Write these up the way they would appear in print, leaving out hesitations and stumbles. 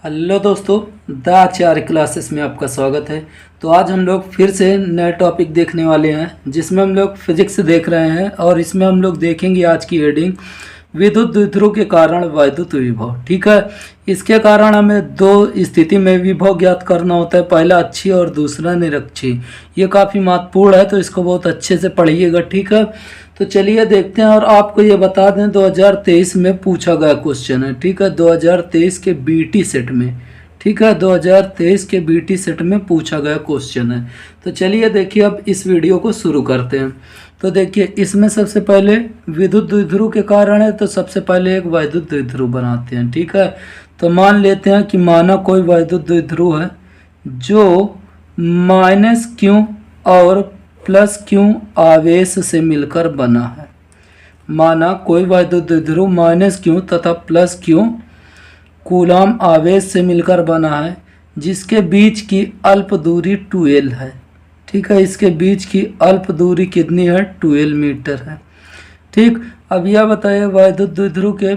Hello दोस्तों, the Acharya classes में आपका स्वागत है। तो आज हम लोग फिर से नए टॉपिक देखने वाले हैं जिसमें हम लोग फिजिक्स देख रहे हैं और इसमें हम लोग देखेंगे आज की हेडिंग विद्युत द्विध्रुव के कारण वैद्युत विभव। ठीक है, इसके कारण हमें दो स्थिति में विभव ज्ञात करना होता है, पहला अक्षीय और दूसरा निरक्षीय। ये काफ़ी महत्वपूर्ण है तो इसको बहुत अच्छे से पढ़िएगा। ठीक है, तो चलिए देखते हैं। और आपको ये बता दें 2023 में पूछा गया क्वेश्चन है। ठीक है, 2023 के बीटी सेट में, ठीक है, 2023 के बीटी सेट में पूछा गया क्वेश्चन है। तो चलिए देखिए, अब इस वीडियो को शुरू करते हैं। तो देखिए, इसमें सबसे पहले विद्युत द्विध्रुव के कारण है, तो सबसे पहले एक वैद्युत द्विध्रुव बनाते हैं। ठीक है, तो मान लेते हैं कि माना कोई वैद्युत द्विध्रुव है जो -q और +q आवेश से मिलकर बना है। माना कोई वैद्युत द्विध्रुव -q तथा +q कूलाम आवेश से मिलकर बना है, जिसके बीच की अल्प दूरी 2l है। ठीक है, इसके बीच की अल्प दूरी कितनी है? 2l मीटर है। ठीक, अब यह बताइए वैद्युत द्विध्रुव के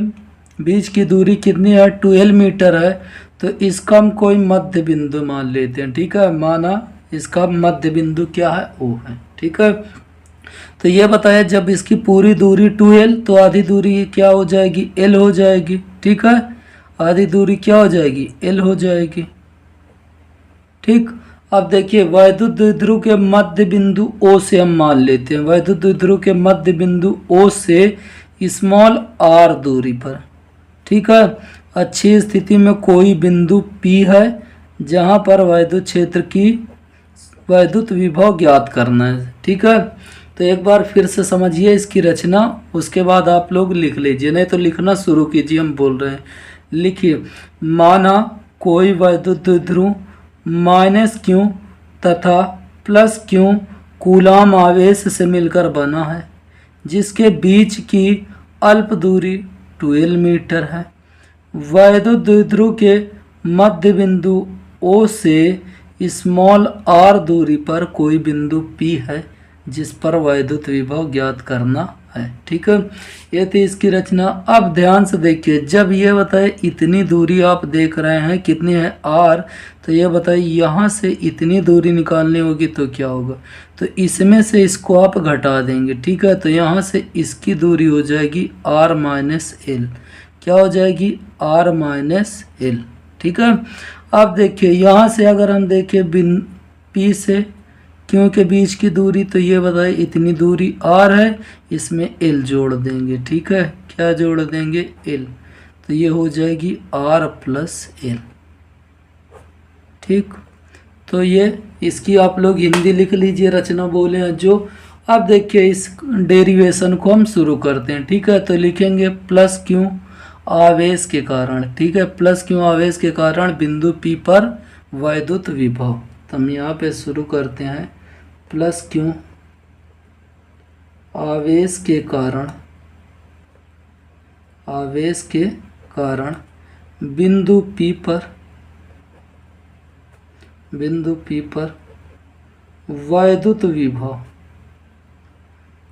बीच की दूरी कितनी है? 2l मीटर है। तो इसका हम कोई मध्य बिंदु मान लेते हैं। ठीक है, माना इसका मध्य बिंदु क्या है? O है। ठीक है, तो ये बताया जब इसकी पूरी दूरी 2l तो आधी दूरी क्या हो जाएगी? l हो जाएगी। ठीक है, आधी दूरी क्या हो जाएगी? l हो जाएगी। ठीक, अब देखिए वैद्युत द्विध्रुव के मध्य बिंदु O से हम मान लेते हैं। वैद्युत द्विध्रुव के मध्य बिंदु O से स्मॉल r दूरी पर, ठीक है, अच्छी स्थिति में कोई बिंदु P है जहां पर वैद्युत क्षेत्र की वैद्युत विभव ज्ञात करना है। ठीक है, तो एक बार फिर से समझिए इसकी रचना, उसके बाद आप लोग लिख लीजिए, नहीं तो लिखना शुरू कीजिए, हम बोल रहे हैं। लिखिए, माना कोई वैद्युत द्विध्रुव -q तथा +q कूलाम आवेश से मिलकर बना है, जिसके बीच की अल्प दूरी 2l मीटर है। वैद्युत द्विध्रुव के मध्य बिंदु O से स्मॉल r दूरी पर कोई बिंदु P है जिस पर वैद्युत विभव ज्ञात करना है। ठीक है, ये थी इसकी रचना। अब ध्यान से देखिए, जब ये बताए इतनी दूरी आप देख रहे हैं कितनी है? r, तो ये बताइए यहाँ से इतनी दूरी निकालनी होगी तो क्या होगा? तो इसमें से इसको आप घटा देंगे। ठीक है, तो यहाँ से इसकी दूरी हो जाएगी r - l। क्या हो जाएगी? r - l। ठीक है, अब देखिए यहाँ से अगर हम देखें P से Q के बीच की दूरी, तो ये बताइए इतनी दूरी r है, इसमें l जोड़ देंगे। ठीक है, क्या जोड़ देंगे? l। तो ये हो जाएगी r + l। ठीक, तो ये इसकी आप लोग हिंदी लिख लीजिए, रचना बोले हैं जो। अब देखिए इस डेरिवेशन को हम शुरू करते हैं। ठीक है, तो लिखेंगे +q आवेश के कारण, ठीक है, +q आवेश के कारण बिंदु P पर वैद्युत विभव। तो हम यहाँ पे शुरू करते हैं +q आवेश के कारण, आवेश के कारण बिंदु P पर, बिंदु P पर वैद्युत विभव,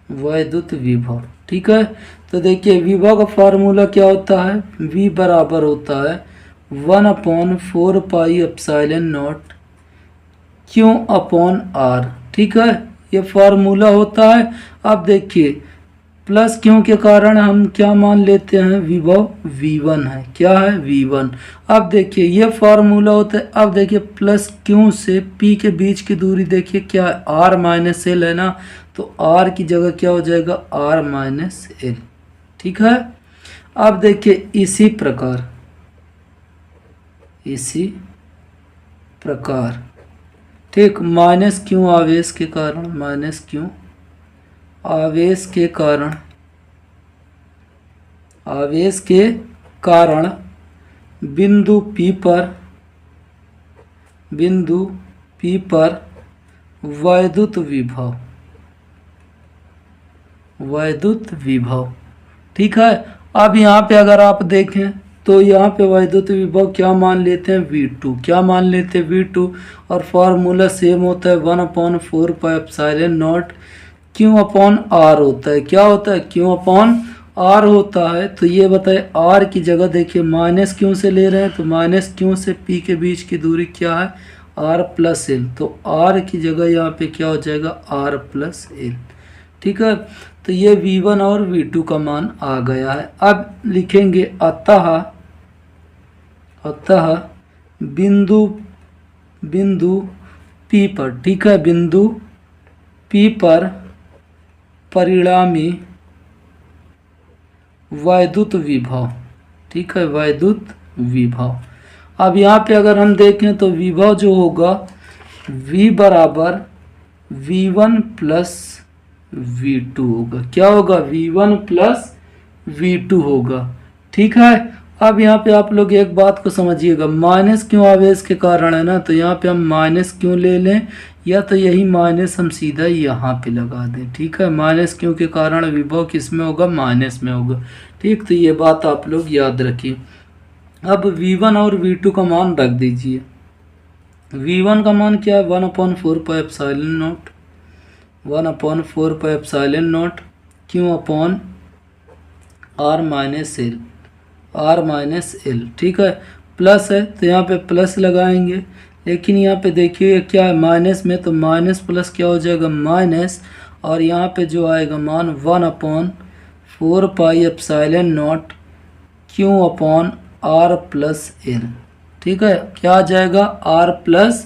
वैद्युत विभव। ठीक है, तो देखिए विभव का फार्मूला क्या होता है? V बराबर होता है 1/4πε0 Q/r। ठीक है, ये फार्मूला होता है। अब देखिए +q के कारण हम क्या मान लेते हैं? विभव V1 है। क्या है? V1। अब देखिए ये फार्मूला होता है। अब देखिए +q से P के बीच की दूरी देखिए क्या है? r - l है ना, तो r की जगह क्या हो जाएगा? r - l। ठीक है, अब देखिए इसी प्रकार, इसी प्रकार, ठीक, -q आवेश के कारण, -q आवेश के कारण, आवेश के कारण बिंदु P पर, बिंदु P पर वैद्युत विभव, वैद्युत विभव। ठीक है, अब यहाँ पे अगर आप देखें तो यहाँ पे वैद्युत विभव क्या मान लेते हैं? V2। क्या मान लेते हैं? V2। और फार्मूला सेम होता है 1/4πε0 Q/r होता है। क्या होता है? Q/r आर होता है, तो ये बताए आर की जगह देखिए माइनस क्यों से ले रहे हैं, तो माइनस क्यों से पी के बीच की दूरी क्या है, आर प्लस एल, तो आर की जगह यहाँ पे क्या हो जाएगा, आर प्लस एल। ठीक है, तो ये V1 और V2 का मान आ गया है। अब लिखेंगे अतः बिंदु P पर, ठीक है, बिंदु P पर परिणामी वैद्युत विभव, ठीक है, वैद्युत विभव। अब यहाँ पे अगर हम देखें तो विभव जो होगा V बराबर V1 प्लस V2 होगा। क्या होगा, V1 प्लस V2 होगा। ठीक है, अब यहाँ पे आप लोग एक बात को समझिएगा, माइनस क्यों आवेश के कारण है ना, तो यहाँ पे हम माइनस क्यों ले लें, या तो यही माइनस हम सीधा यहाँ पे लगा दें। ठीक है, माइनस क्यों के कारण विभव किस में होगा, माइनस में होगा। ठीक, तो ये बात आप लोग याद रखिए। अब V1 और V2 का मान रख दीजिए। V1 का मान क्या है, 1/4 pi epsilon not, 1/4 pi epsilon not क्यों अपॉन R माइनस एल। ठीक है, प्लस है तो यहाँ पे प्लस लगाएंगे, लेकिन यहाँ पे देखिए क्या है माइनस में, तो माइनस प्लस क्या हो जाएगा, माइनस, और यहाँ पे जो आएगा मान 1/4 पाई एप्सिलॉन नॉट क्यों अपॉन R प्लस एल। ठीक है, क्या आ जाएगा, R प्लस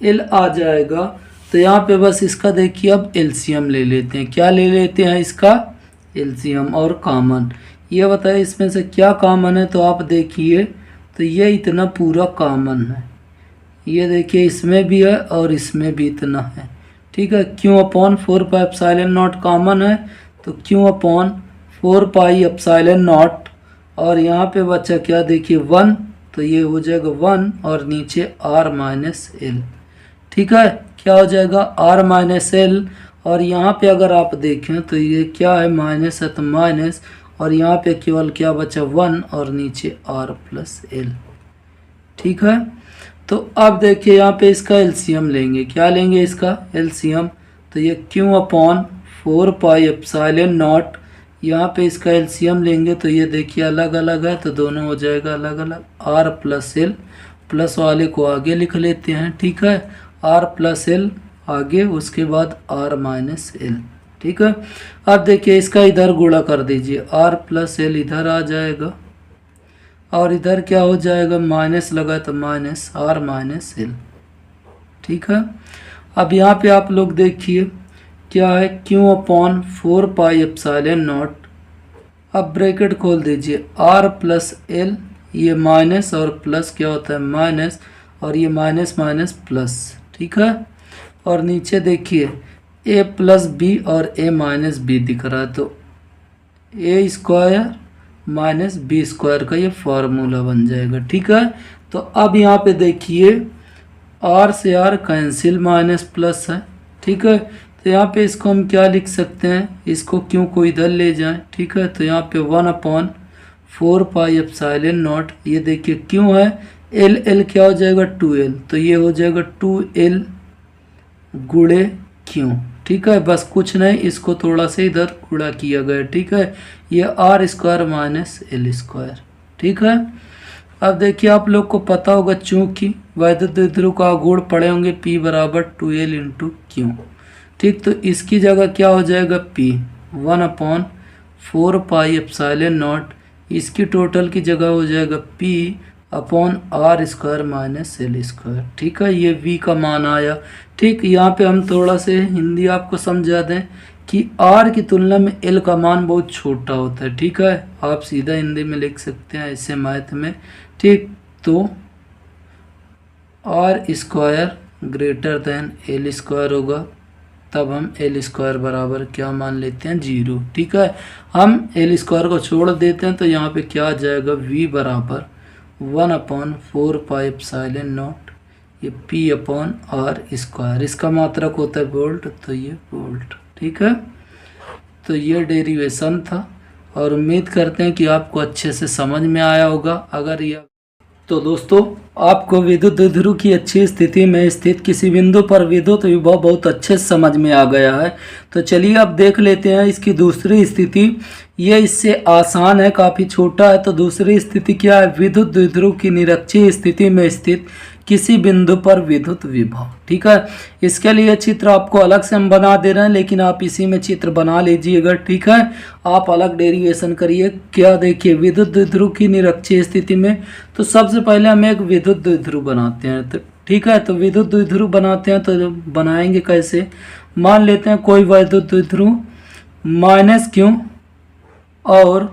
एल आ जाएगा। तो यहाँ पे बस इसका देखिए अब एलसीएम ले लेते हैं। क्या ले लेते हैं, इसका एलसीएम और कॉमन। ये बताइए इसमें से क्या कॉमन है, तो आप देखिए तो ये इतना पूरा कॉमन है, ये देखिए इसमें भी है और इसमें भी इतना है। ठीक है, क्यों upon 4 pi epsilon not common है, तो क्यों अपॉन 4 पाई एप्सिलॉन नॉट, और यहाँ पे बच्चा क्या देखिए 1, तो ये हो जाएगा 1 और नीचे R माइनस एल। ठीक है, क्या हो जाएगा, R माइनस एल, और यहाँ पे अगर आप देखें तो ये क्या है, माइनस है तो माइनस, और यहाँ पे केवल क्या बचा 1 और नीचे R प्लस एल। ठीक है, तो अब देखिए यहाँ पे इसका एलसीएम लेंगे। क्या लेंगे, इसका एलसीएम, तो ये क्यों अपॉन 4 पाई एप्सिलॉन नॉट, यहाँ पे इसका एलसीएम लेंगे तो ये देखिए अलग अलग है तो दोनों हो जाएगा अलग अलग, R प्लस एल, प्लस वाले को आगे लिख लेते हैं। ठीक है, R प्लस एल आगे, उसके बाद R माइनस एल। ठीक है, अब देखिए इसका इधर गुणा कर दीजिए, R प्लस एल इधर आ जाएगा और इधर क्या हो जाएगा, माइनस लगा तो माइनस R माइनस एल। ठीक है, अब यहाँ पे आप लोग देखिए क्या है, क्यों अपॉन 4 पाई एप्सिलॉन नॉट, अब ब्रैकेट खोल दीजिए, R प्लस एल, ये माइनस और प्लस क्या होता है माइनस, और ये माइनस माइनस प्लस। ठीक है, और नीचे देखिए a प्लस बी और a माइनस बी दिख रहा है, तो a square minus B square का ये फार्मूला बन जाएगा। ठीक है, तो अब यहाँ पे देखिए R से R कैंसिल, माइनस प्लस है। ठीक है, तो यहाँ पे इसको हम क्या लिख सकते हैं, इसको क्यों को इधर ले जाएं। ठीक है, तो यहाँ पे 1/4 पाई एप्सिलॉन नॉट, ये देखिए क्यों है, एल एल क्या हो जाएगा 2l, तो ये हो जाएगा 2l गुणे क्यों। ठीक है, बस कुछ नहीं, इसको थोड़ा सा इधर गुणा किया गया। ठीक है, ये R square minus L square. ठीक है, अब देखिए आप लोग को पता होगा चूंकि वैद्युत द्विध्रुव का गुण पड़े होंगे P बराबर 2l इंटू क्यू। ठीक, तो इसकी जगह क्या हो जाएगा P 1/4 पाई एप्सिलॉन नॉट, इसकी टोटल की जगह हो जाएगा P upon R square minus L square. ठीक है, ये V का मान आया। ठीक, यहाँ पे हम थोड़ा से हिंदी आपको समझा दें कि R की तुलना में L का मान बहुत छोटा होता है। ठीक है, आप सीधा हिंदी में लिख सकते हैं ऐसे मैथ में। ठीक, तो R square greater than L square होगा, तब हम एल स्क्वायर बराबर क्या मान लेते हैं 0। ठीक है, हम एल स्क्वायर को छोड़ देते हैं तो यहाँ पे क्या आ जाएगा, V बराबर 1/4 पाई एप्सिलॉन नॉट, ये P अपॉन R स्क्वायर, इसका मात्रक होता है वोल्ट, तो ये वोल्ट। ठीक है, तो ये डेरिवेशन था और उम्मीद करते हैं कि आपको अच्छे से समझ में आया होगा। अगर यह तो दोस्तों, आपको विद्युत द्विध्रुव की अच्छी स्थिति में स्थित किसी बिंदु पर विद्युत विभव बहुत अच्छे से समझ में आ गया है। तो चलिए अब देख लेते हैं इसकी दूसरी स्थिति। ये इससे आसान है, काफ़ी छोटा है। तो दूसरी स्थिति क्या है? विद्युत द्विध्रुव की निरक्षीय स्थिति में स्थित किसी बिंदु पर विद्युत विभव। ठीक है, इसके लिए चित्र आपको अलग से हम बना दे रहे हैं, लेकिन आप इसी में चित्र बना लीजिएगा। ठीक है, आप अलग डेरिवेशन करिए। क्या देखिए, विद्युत द्विध्रुव की निरक्षीय स्थिति में तो सबसे पहले हम एक विद्युत द्विध्रुव बनाते हैं। तो ठीक है, तो विद्युत द्विध्रुव बनाते हैं तो बनाएंगे कैसे? मान लेते हैं कोई विद्युत द्विध्रुव माइनस क्यू और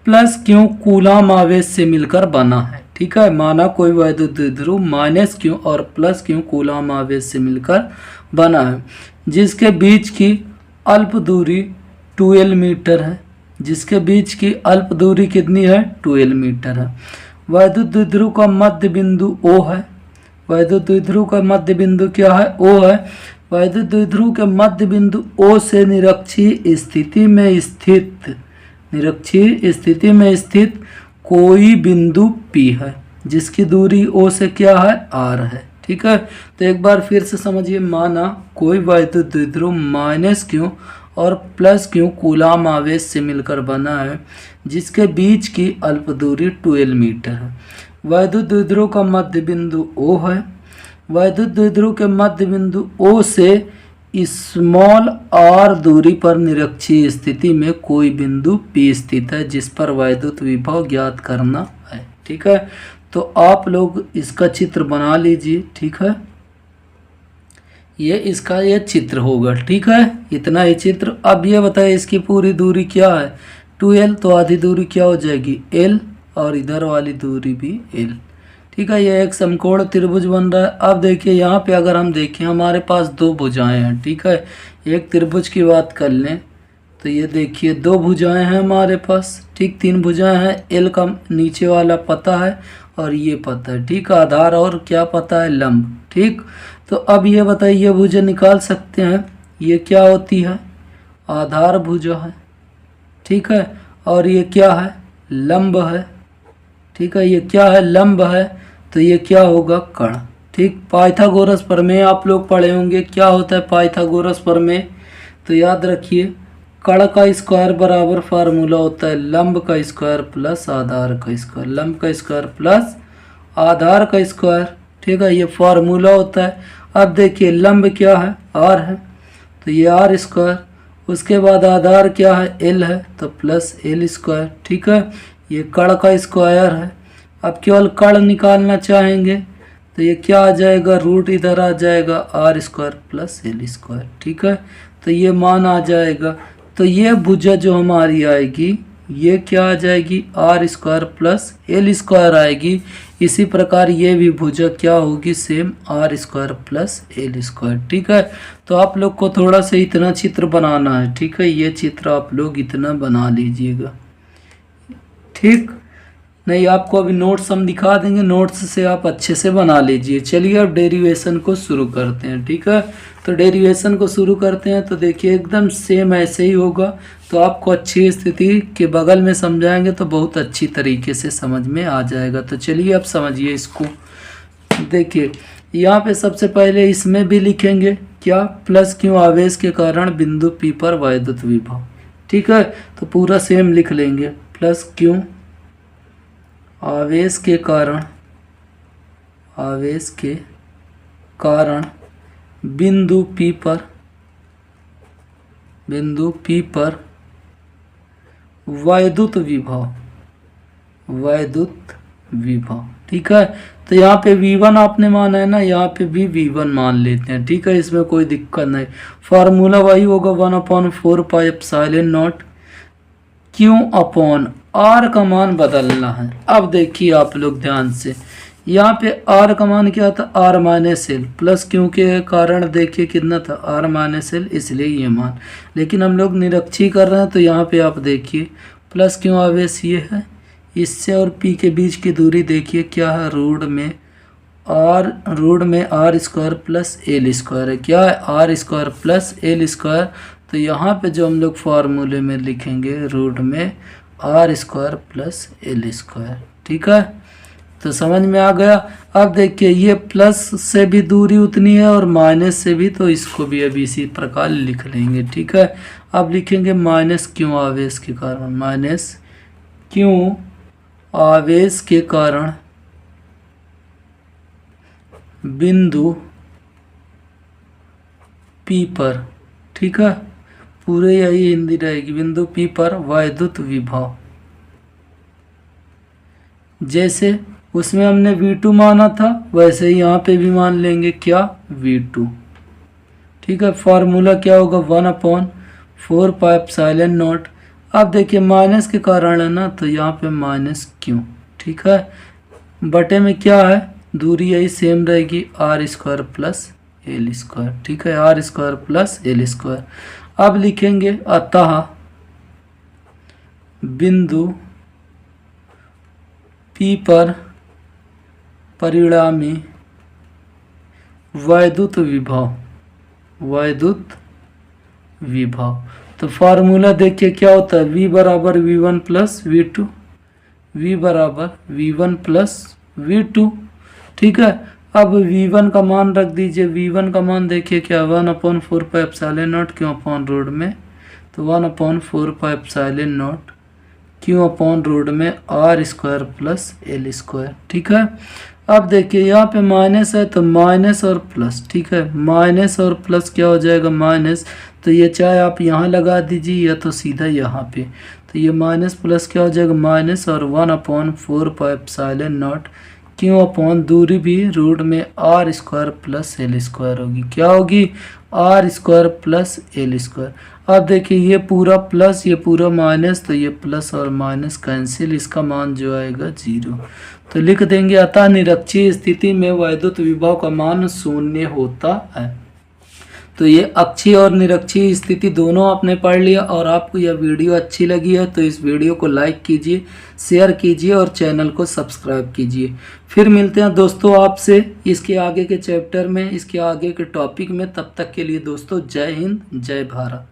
प्लस क्यू कूलाम आवेश से मिलकर बना है। ठीक है, माना कोई विद्युत द्विध्रुव माइनस क्यू और प्लस क्यू कूलाम आवेश से मिलकर बना है, जिसके बीच की अल्प दूरी 12 मीटर है। जिसके बीच की अल्प दूरी कितनी है? 12 मीटर है। विद्युत द्विध्रुव का मध्य बिंदु O है। विद्युत द्विध्रुव का मध्य बिंदु क्या है? O है। विद्युत द्विध्रुव के मध्य बिंदु O से निरक्षीय स्थिति में स्थित कोई बिंदु P है, जिसकी दूरी O से क्या है? R है। ठीक है, तो एक बार फिर से समझिए। माना कोई विद्युत द्विध्रुव माइनस क्यू और प्लस क्यू कूलाम आवेश से मिलकर बना है, जिसके बीच की अल्प दूरी 12 मीटर है। विद्युत द्विध्रुव का मध्य बिंदु O है। विद्युत द्विध्रुव के मध्य बिंदु O से स्मॉल r दूरी पर निरक्षीय स्थिति में कोई बिंदु P स्थित है, जिस पर विद्युत विभव ज्ञात करना है। ठीक है, तो आप लोग इसका चित्र बना लीजिए। ठीक है, ये इसका ये चित्र होगा। ठीक है, इतना ही चित्र। अब ये बताइए इसकी पूरी दूरी क्या है? 2l, तो आधी दूरी क्या हो जाएगी? l, और इधर वाली दूरी भी l। ठीक है, ये एक समकोण त्रिभुज बन रहा है। अब देखिए यहाँ पे अगर हम देखें, हमारे पास दो भुजाएं हैं। ठीक है, एक त्रिभुज की बात कर लें तो ये देखिए दो भुजाएं हैं हमारे पास। ठीक, 3 भुजाएं हैं। एल का नीचे वाला पता है और ये पता है। ठीक, आधार और क्या पता है? लंब। ठीक, तो अब ये बताइए, ये भुजा निकाल सकते हैं। ये क्या होती है? आधार भुजा है। ठीक है, और ये क्या है? लंब है। ठीक है, ये क्या है? लंब है। तो ये क्या होगा? कर्ण। ठीक, पाइथागोरस प्रमेय आप लोग पढ़े होंगे। क्या होता है पाइथागोरस प्रमेय? तो याद रखिए, कर्ण का स्क्वायर बराबर फार्मूला होता है लंब का स्क्वायर प्लस आधार का स्क्वायर। लंब का स्क्वायर प्लस आधार का स्क्वायर। ठीक है, ये फार्मूला होता है। अब देखिए लंब क्या है? r है, तो ये r स्क्वायर। उसके बाद आधार क्या है? l है, तो प्लस l स्क्वायर। ठीक है, ये कर्ण का स्क्वायर है। अब केवल कर्ण निकालना चाहेंगे तो ये क्या आ जाएगा? रूट इधर आ जाएगा, r square plus l square. ठीक है, तो ये मान आ जाएगा। तो ये भुजा जो हमारी आएगी, ये क्या आ जाएगी? r square plus l square आएगी। इसी प्रकार ये भी भुजा क्या होगी? Same r square plus l square. ठीक है, तो आप लोग को थोड़ा सा इतना चित्र बनाना है। ठीक है, ये चित्र आप लोग इतना बना लीजिएगा। ठीक, नहीं आपको अभी नोट्स हम दिखा देंगे, नोट्स से आप अच्छे से बना लीजिए। चलिए अब डेरिवेशन को शुरू करते हैं। ठीक है, तो डेरिवेशन को शुरू करते हैं तो देखिए एकदम सेम ऐसे ही होगा। तो आपको अच्छी स्थिति के बगल में समझाएंगे तो बहुत अच्छी तरीके से समझ में आ जाएगा। तो चलिए अब समझिए इसको। देखिए यहाँ पे सबसे पहले इसमें भी लिखेंगे क्या? प्लस क्यू आवेश के कारण बिंदु P पर विद्युत विभव। ठीक है, तो पूरा सेम लिख लेंगे। प्लस क्यू आवेश के कारण बिंदु P पर विद्युत विभव। ठीक है, तो यहाँ पे V1 आपने माना है ना, यहाँ पे भी V1 मान लेते हैं। ठीक है, इसमें कोई दिक्कत नहीं। फार्मूला वही होगा 1/4 pi epsilon not Q upon R का मान बदलना है। अब देखिए आप लोग ध्यान से, यहाँ पे R का मान क्या था? R minus L. Plus Q के कारण देखिए कितना था? R माइनस एल, इसलिए ये मान। लेकिन हम लोग निरक्षी कर रहे हैं तो यहाँ पे आप देखिए प्लस क्यू आवेश ये है, इससे और P के बीच की दूरी देखिए क्या है? रूट में R square plus L square है। क्या है? R square plus L square. तो यहाँ पे जो हम लोग फार्मूले में लिखेंगे रूट में R square plus L square. ठीक है, तो समझ में आ गया। अब देखिए ये प्लस से भी दूरी उतनी है और माइनस से भी, तो इसको भी अब इसी प्रकार लिख लेंगे। ठीक है, अब लिखेंगे माइनस क्यों आवेश के कारण, माइनस क्यों आवेश के कारण बिंदु पी पर, ठीक है, पूरे यही हिंदी रहेगी, बिंदु पी पर वैद्युत विभव, जैसे उसमें हमने V2 माना था वैसे ही यहाँ पे भी मान लेंगे क्या, V2। ठीक है, फार्मूला क्या होगा, 1/4πε0। अब देखिए माइनस के कारण है ना, तो यहाँ पे माइनस क्यों, ठीक है, बटे में क्या है, दूरी यही सेम रहेगी, r² प्लस l²। ठीक है, r² प्लस l²। अब लिखेंगे अतः बिंदु P पर परिणामी वैद्युत विभव, तो फार्मूला देखिए क्या होता है, V बराबर V1 प्लस V2, V बराबर V1 प्लस V2। ठीक है, अब V1 का मान रख दीजिए, V1 का मान देखिए क्या, 1/4πε0 क्यों अपॉन रोड में, तो 1/4πε0 क्यों अपॉन रोड में r² प्लस l²। ठीक है, अब देखिए यहाँ पे माइनस है तो माइनस और प्लस, ठीक है, माइनस और प्लस क्या हो जाएगा, माइनस, तो ये चाहे आप यहाँ लगा दीजिए या तो सीधा यहाँ पे, तो ये माइनस प्लस क्या हो जाएगा, माइनस, और 1/4πε0 क्यों अपॉन दूरी भी रूट में r² प्लस l² होगी, क्या होगी, r² प्लस l²। अब देखिए ये पूरा प्लस ये पूरा माइनस, तो ये प्लस और माइनस कैंसिल, इसका मान जो आएगा 0। तो लिख देंगे अतः निरक्षीय स्थिति में वैद्युत विभव का मान 0 होता है। तो ये अक्षीय और निरक्षीय स्थिति दोनों आपने पढ़ लिया, और आपको यह वीडियो अच्छी लगी है तो इस वीडियो को लाइक कीजिए, शेयर कीजिए और चैनल को सब्सक्राइब कीजिए। फिर मिलते हैं दोस्तों आपसे इसके आगे के चैप्टर में, इसके आगे के टॉपिक में। तब तक के लिए दोस्तों जय हिंद, जय भारत।